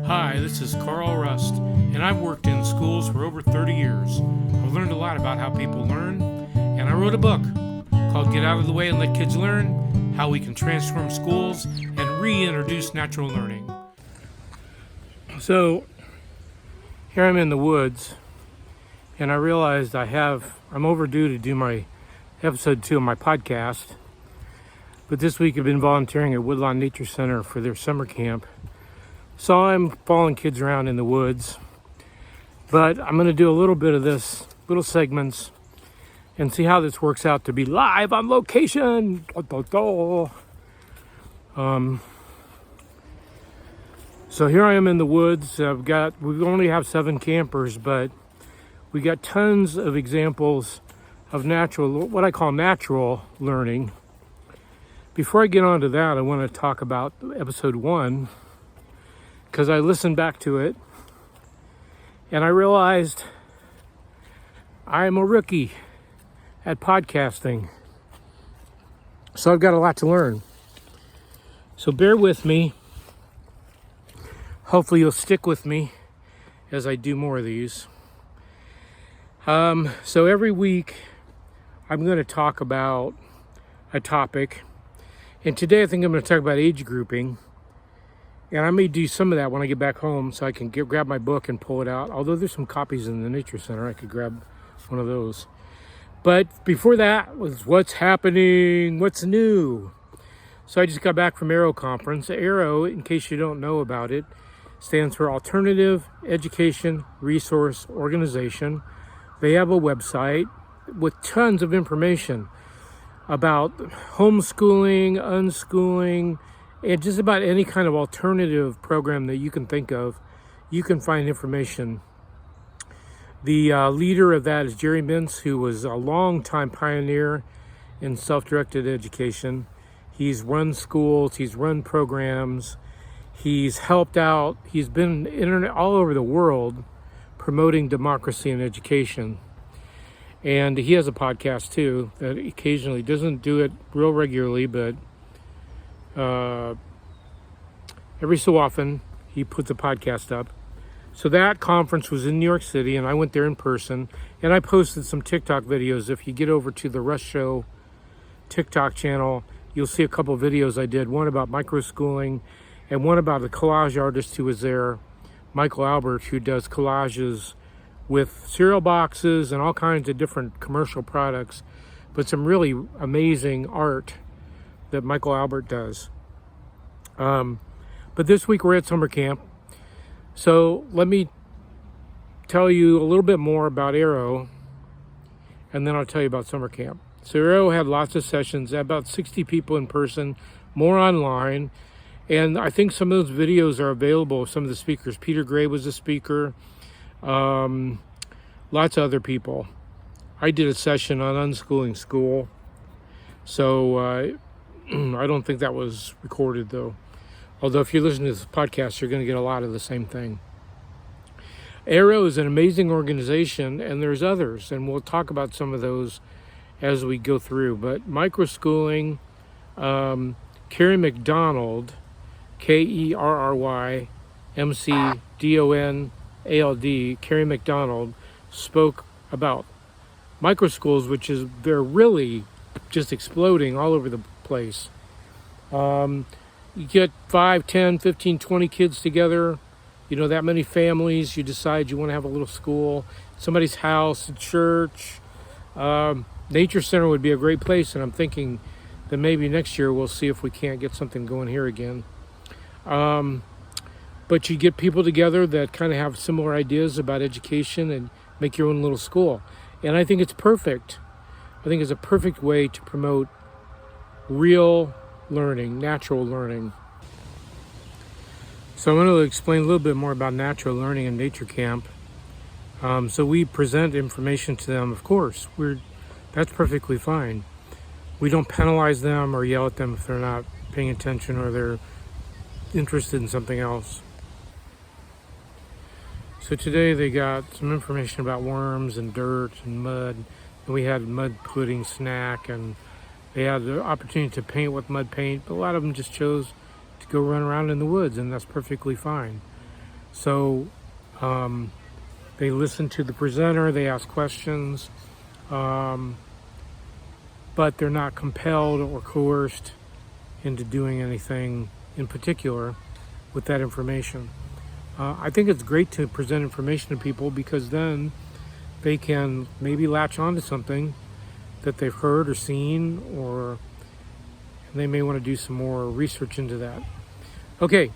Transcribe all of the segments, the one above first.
Hi, this is Carl Rust, and I've worked in schools for over 30 years. I've learned a lot about how people learn, and I wrote a book called Get Out of the Way and Let Kids Learn: How We Can Transform Schools and Reintroduce Natural Learning. So, here I'm in the woods, and I realized I'm overdue to do my episode 2 of my podcast. But this week I've been volunteering at Woodlawn Nature Center for their summer camp. So I'm following kids around in the woods. But I'm going to do a little bit of this, little segments, and see how this works out to be live on location. So here I am in the woods. We only have 7 campers, but we got tons of examples of what I call natural learning. Before I get on to that, I want to talk about episode 1, because I listened back to it and I realized I'm a rookie at podcasting. So I've got a lot to learn. So bear with me. Hopefully you'll stick with me as I do more of these. So every week I'm going to talk about a topic. And today I think I'm going to talk about age grouping. And I may do some of that when I get back home so I can grab my book and pull it out. Although there's some copies in the Nature Center, I could grab one of those. But before that was what's happening, what's new. So I just got back from Aero conference. Aero, in case you don't know about it, stands for Alternative Education Resource Organization. They have a website with tons of information about homeschooling, unschooling, and just about any kind of alternative program that you can think of. You can find information. The leader of that is Jerry Mintz, who was a long-time pioneer in self-directed education. He's run schools, he's run programs, he's helped out, he's been all over the world promoting democracy in education. And he has a podcast too that occasionally doesn't do it real regularly, but every so often he puts a podcast up. So that conference was in New York City, and I went there in person, and I posted some TikTok videos. If you get over to the Rush Show TikTok channel, you'll see a couple of videos I did, one about microschooling and one about the collage artist who was there, Michael Albert, who does collages with cereal boxes and all kinds of different commercial products, but some really amazing art that Michael Albert does. But this week we're at summer camp. So let me tell you a little bit more about Aero, and then I'll tell you about summer camp. So Aero had lots of sessions, about 60 people in person, more online. And I think some of those videos are available, some of the speakers. Peter Gray was a speaker. Lots of other people. I did a session on unschooling school. So I don't think that was recorded though. Although if you listen to this podcast, you're going to get a lot of the same thing. Aero is an amazing organization, and there's others, and we'll talk about some of those as we go through. But microschooling, Kerry McDonald, KerryMcDonald, Kerry McDonald, spoke about microschools, which is, they're really just exploding all over the place. You get 5, 10, 15, 20 kids together, that many families, you decide you want to have a little school, somebody's house, a church. Nature Center would be a great place, and I'm thinking that maybe next year we'll see if we can't get something going here again. But you get people together that kind of have similar ideas about education and make your own little school. And I think it's perfect. I think it's a perfect way to promote real learning, natural learning. So I'm going to explain a little bit more about natural learning in nature camp. So we present information to them, of course. That's perfectly fine. We don't penalize them or yell at them if they're not paying attention or they're interested in something else. So today they got some information about worms and dirt and mud. And we had mud pudding snack, and they had the opportunity to paint with mud paint, but a lot of them just chose to go run around in the woods, and that's perfectly fine. So they listen to the presenter, they ask questions, but they're not compelled or coerced into doing anything in particular with that information. I think it's great to present information to people because then they can maybe latch onto something that they've heard or seen, or they may want to do some more research into that. Okay,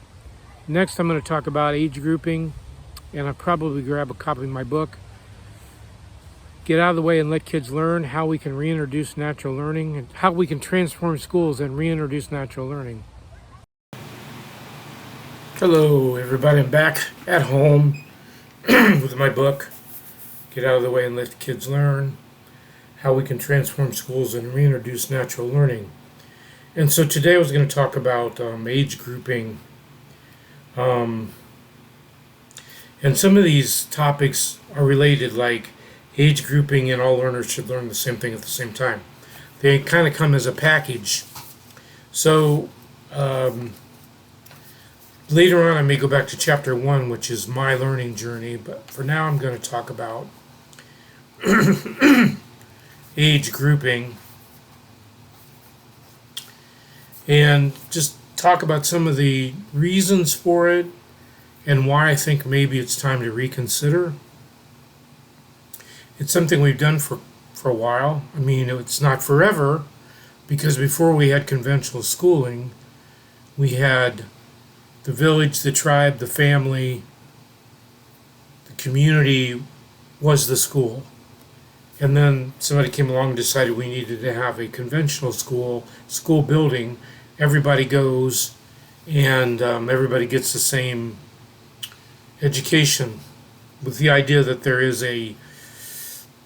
next I'm going to talk about age grouping, and I'll probably grab a copy of my book, Get Out of the Way and Let Kids Learn, How We Can Reintroduce Natural Learning, and How We Can Transform Schools and Reintroduce Natural Learning. Hello everybody, I'm back at home with my book, Get Out of the Way and Let Kids Learn, How We Can Transform Schools and Reintroduce Natural Learning. And so today I was going to talk about age grouping. And some of these topics are related, like age grouping and all learners should learn the same thing at the same time. They kind of come as a package. So later on I may go back to chapter 1, which is my learning journey, but for now I'm going to talk about age grouping and just talk about some of the reasons for it and why I think maybe it's time to reconsider. It's something we've done for a while. I mean, it's not forever, because before we had conventional schooling, we had the village, the tribe, the family, the community was the school. And then somebody came along and decided we needed to have a conventional school building. Everybody goes, and everybody gets the same education, with the idea that there is a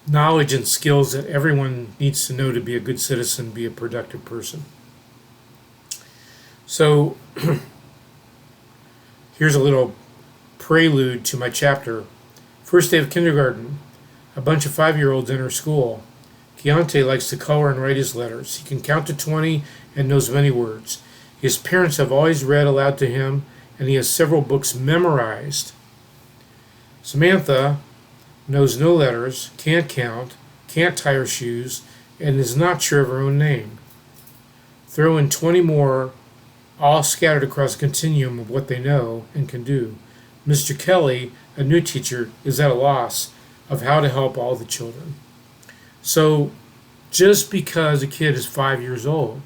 knowledge and skills that everyone needs to know to be a good citizen, be a productive person. So here's a little prelude to my chapter. First day of kindergarten, a bunch of 5-year-olds enter school. Keontae likes to color and write his letters. He can count to 20 and knows many words. His parents have always read aloud to him, and he has several books memorized. Samantha knows no letters, can't count, can't tie her shoes, and is not sure of her own name. Throw in 20 more, all scattered across a continuum of what they know and can do. Mr. Kelly, a new teacher, is at a loss of how to help all the children. So, just because a kid is 5 years old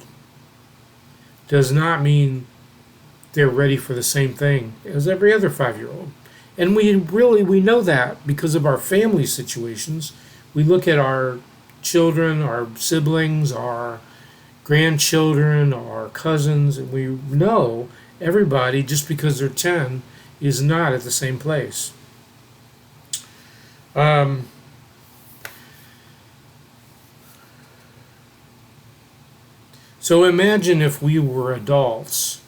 does not mean they're ready for the same thing as every other 5-year-old. And we know that because of our family situations. We look at our children, our siblings, our grandchildren, our cousins, and we know everybody, just because they're 10, is not at the same place. So imagine if we were adults.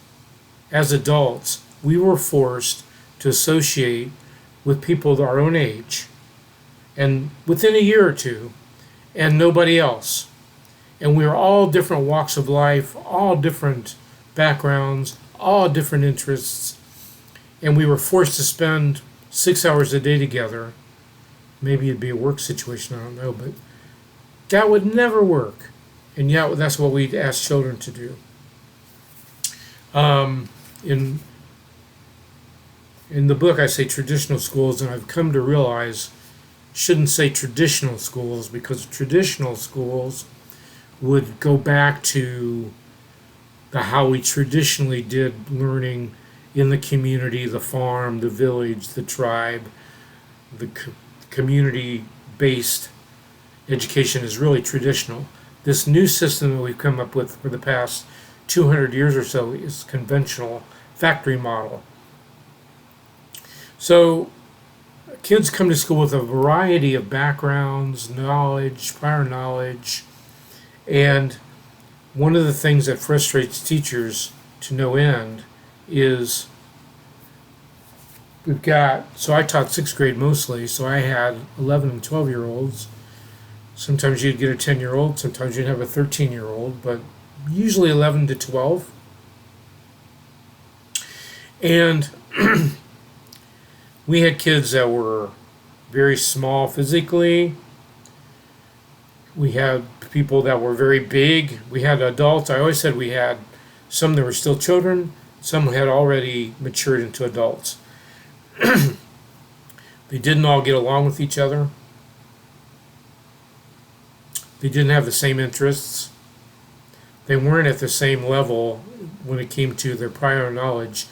As adults, we were forced to associate with people our own age, and within a year or two, and nobody else. And we are all different walks of life, all different backgrounds, all different interests, and we were forced to spend 6 hours a day together. Maybe it'd be a work situation, I don't know, but that would never work. And yet that's what we'd ask children to do. In the book I say traditional schools, and I've come to realize shouldn't say traditional schools, because traditional schools would go back to how we traditionally did learning in the community, the farm, the village, the tribe. The community-based education is really traditional. This new system that we've come up with for the past 200 years or so is conventional factory model. So kids come to school with a variety of backgrounds, knowledge, prior knowledge, and one of the things that frustrates teachers to no end is so I taught 6th grade mostly, so I had 11 and 12-year-olds. Sometimes you'd get a 10-year-old, sometimes you'd have a 13-year-old, but usually 11 to 12. And We had kids that were very small physically. We had people that were very big. We had adults. I always said we had some that were still children, some had already matured into adults. They didn't all get along with each other. They didn't have the same interests. They weren't at the same level when it came to their prior knowledge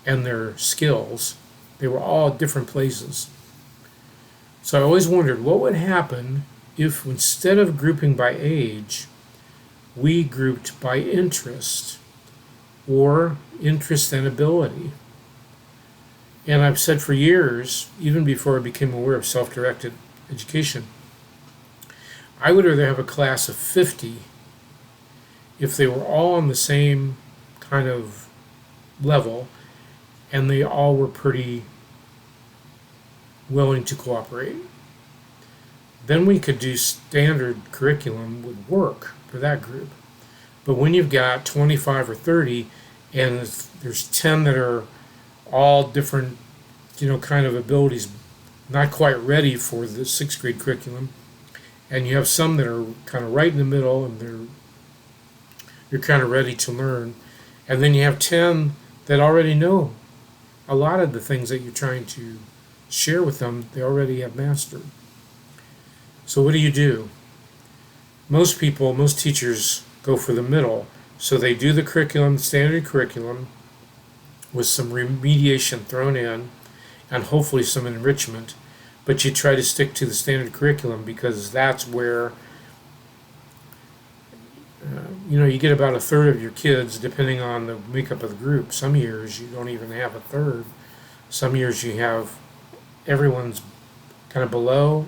and their skills. They were all at different places. So I always wondered what would happen if instead of grouping by age, we grouped by interest or interest and ability. And I've said for years, even before I became aware of self-directed education, I would rather have a class of 50 if they were all on the same kind of level and they all were pretty willing to cooperate. Then we could do standard curriculum would work for that group. But when you've got 25 or 30 and there's 10 that are all different, kind of abilities, not quite ready for the sixth grade curriculum, and you have some that are kind of right in the middle and you're kind of ready to learn, and then you have 10 that already know a lot of the things that you're trying to share with them, they already have mastered. So what do? Most teachers go for the middle. So they do the curriculum, the standard curriculum, with some remediation thrown in, and hopefully some enrichment. But you try to stick to the standard curriculum because that's where you get about a third of your kids, depending on the makeup of the group. Some years you don't even have a third. Some years you have everyone's kind of below.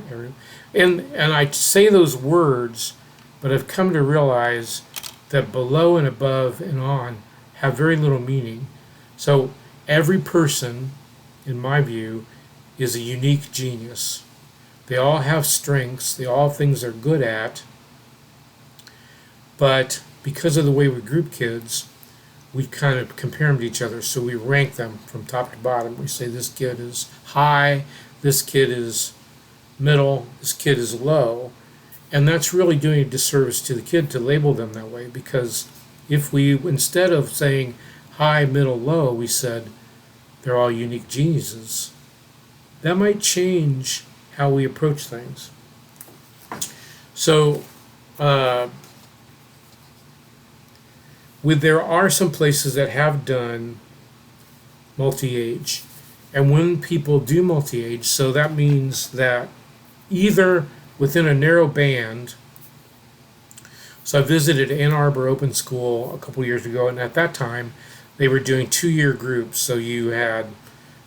And I say those words, but I've come to realize that below and above and on have very little meaning. So every person, in my view, is a unique genius. They all have strengths. They all have things they're good at. But because of the way we group kids, we kind of compare them to each other. So we rank them from top to bottom. We say this kid is high, this kid is middle, this kid is low. And that's really doing a disservice to the kid to label them that way, because if we, instead of saying high, middle, low, we said they're all unique geniuses, that might change how we approach things. So, there are some places that have done multi-age, and when people do multi-age, so that means that either within a narrow band. So I visited Ann Arbor Open School a couple years ago, and at that time they were doing 2-year groups. So you had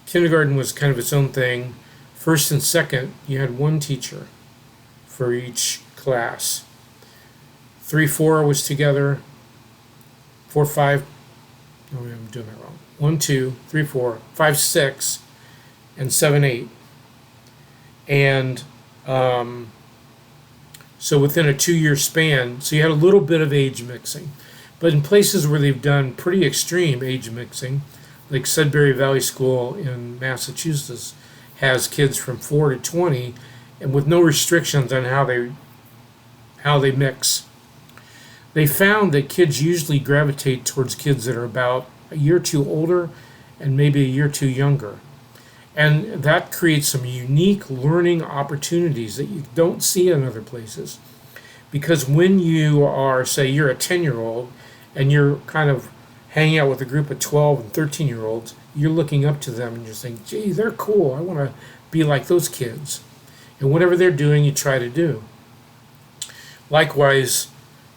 kindergarten was kind of its own thing. First and second, you had one teacher for each class. 3-4 was together. 4-5. No, I'm doing that wrong. 1, 2, 3, 4, 5, 6, and 7-8. And so within a 2-year span, so you had a little bit of age mixing. But in places where they've done pretty extreme age mixing, like Sudbury Valley School in Massachusetts has kids from 4 to 20, and with no restrictions on how they mix. They found that kids usually gravitate towards kids that are about a year or two older and maybe a year or two younger. And that creates some unique learning opportunities that you don't see in other places. Because when you are, say, you're a 10-year-old and you're kind of hanging out with a group of 12 and 13-year-olds, you're looking up to them and you're saying, gee, they're cool. I want to be like those kids. And whatever they're doing, you try to do. Likewise,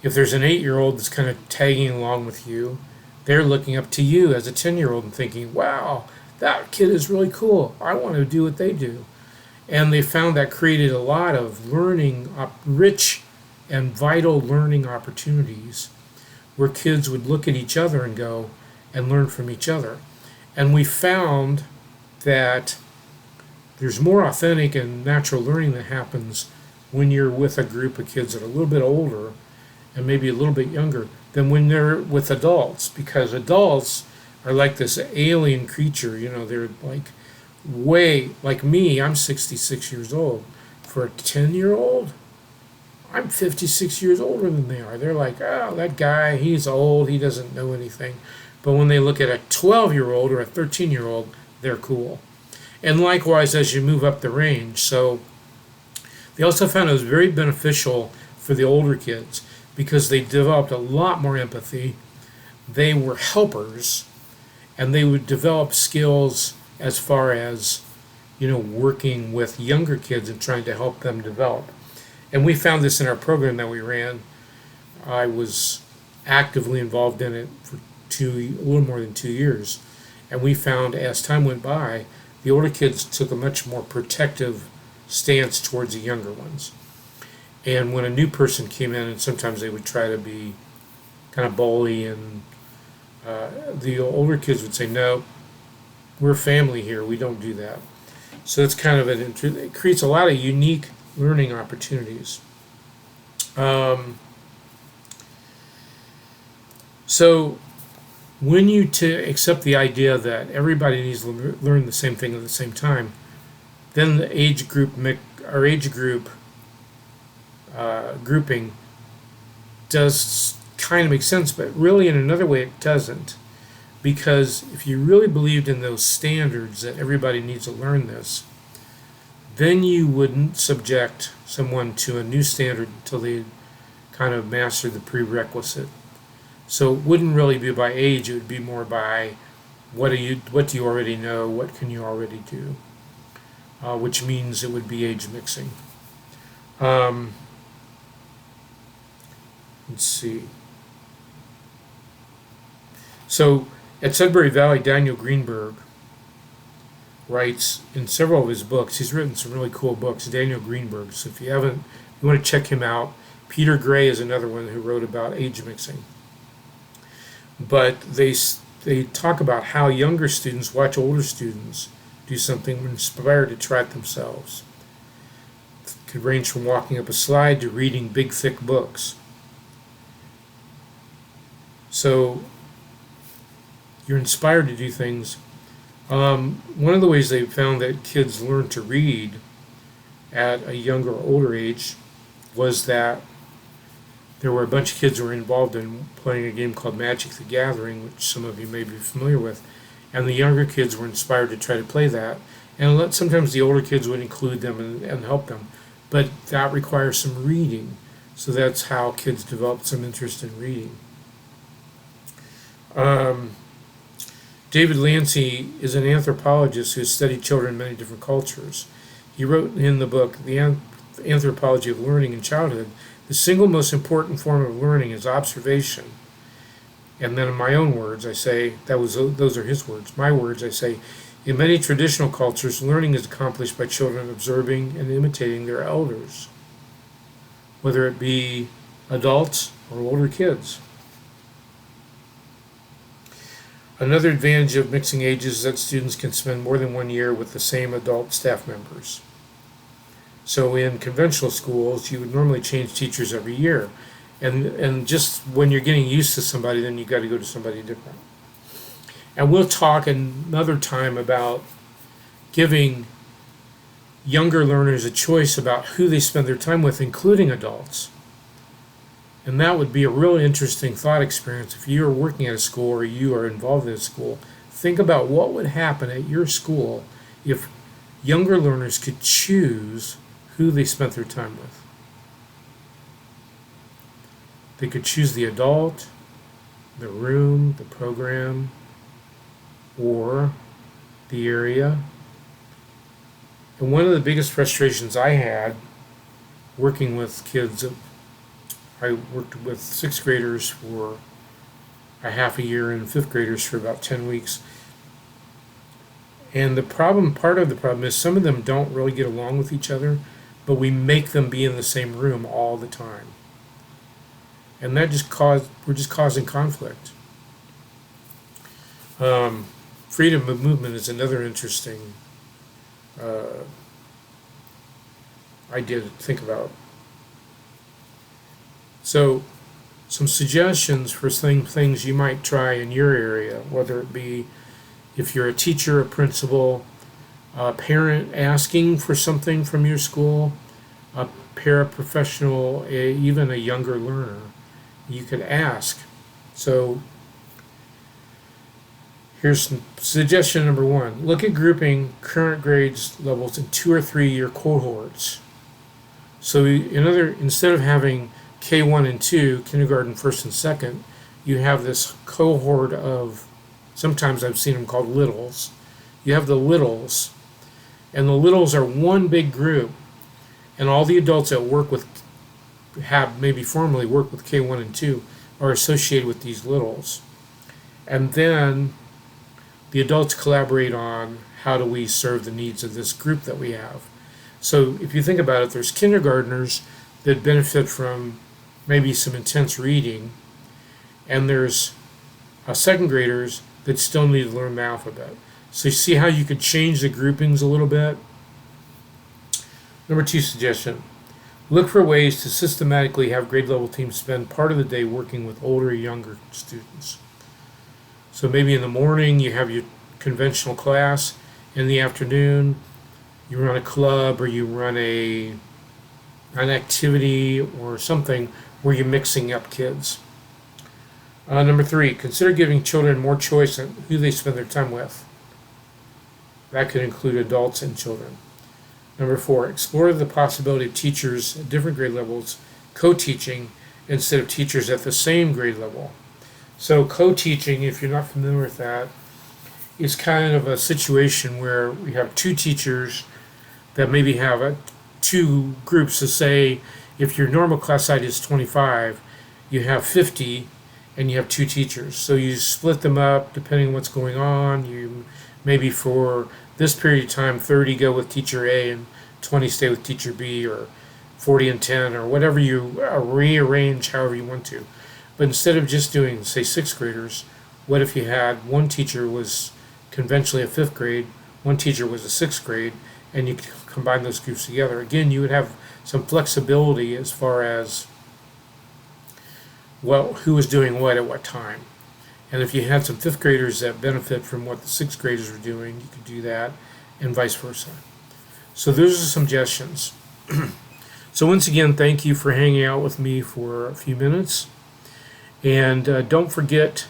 if there's an 8-year-old that's kind of tagging along with you, they're looking up to you as a 10-year-old and thinking, wow, that kid is really cool. I want to do what they do. And they found that created a lot of learning, rich and vital learning opportunities where kids would look at each other and go and learn from each other. And we found that there's more authentic and natural learning that happens when you're with a group of kids that are a little bit older and maybe a little bit younger than when they're with adults, because adults are like this alien creature, they're like way, like me, I'm 66 years old. For a 10-year-old, I'm 56 years older than they are. They're like, oh, that guy, he's old, he doesn't know anything. But when they look at a 12-year-old or a 13-year-old, they're cool. And likewise, as you move up the range. So they also found it was very beneficial for the older kids because they developed a lot more empathy. They were helpers, and they would develop skills as far as, working with younger kids and trying to help them develop. And we found this in our program that we ran. I was actively involved in it for a little more than 2 years. And we found as time went by, the older kids took a much more protective stance towards the younger ones. And when a new person came in, and sometimes they would try to be kind of bully, and the older kids would say, no, we're family here, we don't do that. So it's kind of it creates a lot of unique learning opportunities. So when you accept the idea that everybody needs to learn the same thing at the same time, then the age group grouping does kind of make sense, but really in another way it doesn't. Because if you really believed in those standards that everybody needs to learn this, then you wouldn't subject someone to a new standard until they kind of mastered the prerequisite. So it wouldn't really be by age, it would be more by what do you already know, what can you already do, which means it would be age mixing. Let's see. So at Sudbury Valley, Daniel Greenberg writes in several of his books. He's written some really cool books, Daniel Greenberg. So if you want to check him out. Peter Gray is another one who wrote about age mixing. But they talk about how younger students watch older students do something and inspire to try it themselves. It could range from walking up a slide to reading big, thick books. So you're inspired to do things. One of the ways they found that kids learn to read at a younger or older age was that there were a bunch of kids who were involved in playing a game called Magic the Gathering, which some of you may be familiar with, and the younger kids were inspired to try to play that, and sometimes the older kids would include them and help them, but that requires some reading, so that's how kids developed some interest in reading. David Lancy is an anthropologist who has studied children in many different cultures. He wrote in the book, The Anthropology of Learning in Childhood, the single most important form of learning is observation. And then in my own words, I say, those are his words. My words, I say, in many traditional cultures, learning is accomplished by children observing and imitating their elders, whether it be adults or older kids. Another advantage of mixing ages is that students can spend more than 1 year with the same adult staff members. So in conventional schools, you would normally change teachers every year. And just when you're getting used to somebody, then you got to go to somebody different. And we'll talk another time about giving younger learners a choice about who they spend their time with, including adults. And that would be a really interesting thought experience. If you are working at a school or you are involved in a school, think about what would happen at your school if younger learners could choose who they spent their time with. They could choose the adult, the room, the program, or the area. And one of the biggest frustrations I had working with kids, I worked with 6th graders for a half a year and 5th graders for about 10 weeks. And part of the problem is some of them don't really get along with each other, but we make them be in the same room all the time. And that we're just causing conflict. Freedom of movement is another interesting idea to think about. So, some suggestions for things you might try in your area, whether it be if you're a teacher, a principal, a parent asking for something from your school, a paraprofessional, even a younger learner, you could ask. So here's suggestion number one. Look at grouping current grades levels in 2 or 3 year cohorts. So instead of having K1 and 2, kindergarten first and second, you have this cohort of, sometimes I've seen them called littles. You have the littles, and the littles are one big group, and all the adults that have maybe formerly worked with K1 and 2 are associated with these littles. And then the adults collaborate on how do we serve the needs of this group that we have. So if you think about it, there's kindergartners that benefit from maybe some intense reading, and there's second graders that still need to learn the alphabet. So you see how you could change the groupings a little bit? Number 2 suggestion. Look for ways to systematically have grade level teams spend part of the day working with older or younger students. So maybe in the morning you have your conventional class, in the afternoon you run a club or you run an activity or something where you're mixing up kids. Number 3, consider giving children more choice in who they spend their time with. That could include adults and children. Number 4, explore the possibility of teachers at different grade levels co-teaching instead of teachers at the same grade level. So co-teaching, if you're not familiar with that, is kind of a situation where we have 2 teachers that maybe have 2 groups. To say if your normal class size is 25, you have 50 and you have 2 teachers. So you split them up depending on what's going on. You maybe for this period of time 30 go with teacher A and 20 stay with teacher B, or 40 and 10, or whatever you rearrange however you want to. But instead of just doing, say, 6th graders, what if you had one teacher was conventionally a 5th grade, one teacher was a 6th grade, and you combine those groups together? Again, you would have some flexibility as far as, well, who was doing what at what time. And if you had some 5th graders that benefit from what the 6th graders were doing, you could do that, and vice versa. So those are some suggestions. So once again, thank you for hanging out with me for a few minutes. And don't forget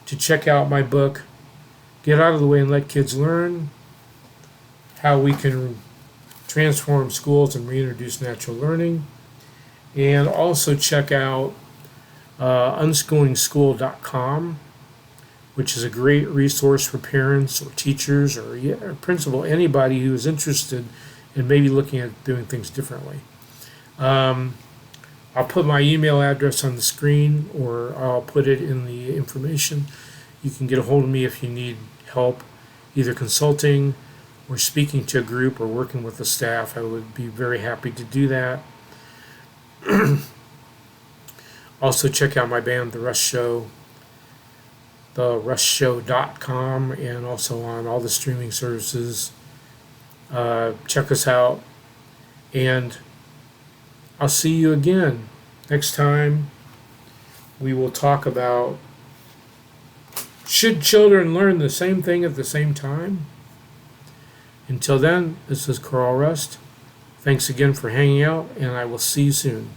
to check out my book, Get Out of the Way and Let Kids Learn, How We Can Transform Schools and Reintroduce Natural Learning. And also check out unschoolingschool.com, which is a great resource for parents or teachers or principal, anybody who is interested in maybe looking at doing things differently. I'll put my email address on the screen, or I'll put it in the information. You can get a hold of me if you need help, either consulting or speaking to a group or working with the staff. I would be very happy to do that. Also check out my band, The Rush Show, therushshow.com, and also on all the streaming services. Check us out, and I'll see you again next time. We will talk about, should children learn the same thing at the same time? Until then, this is Carl Rust. Thanks again for hanging out, and I will see you soon.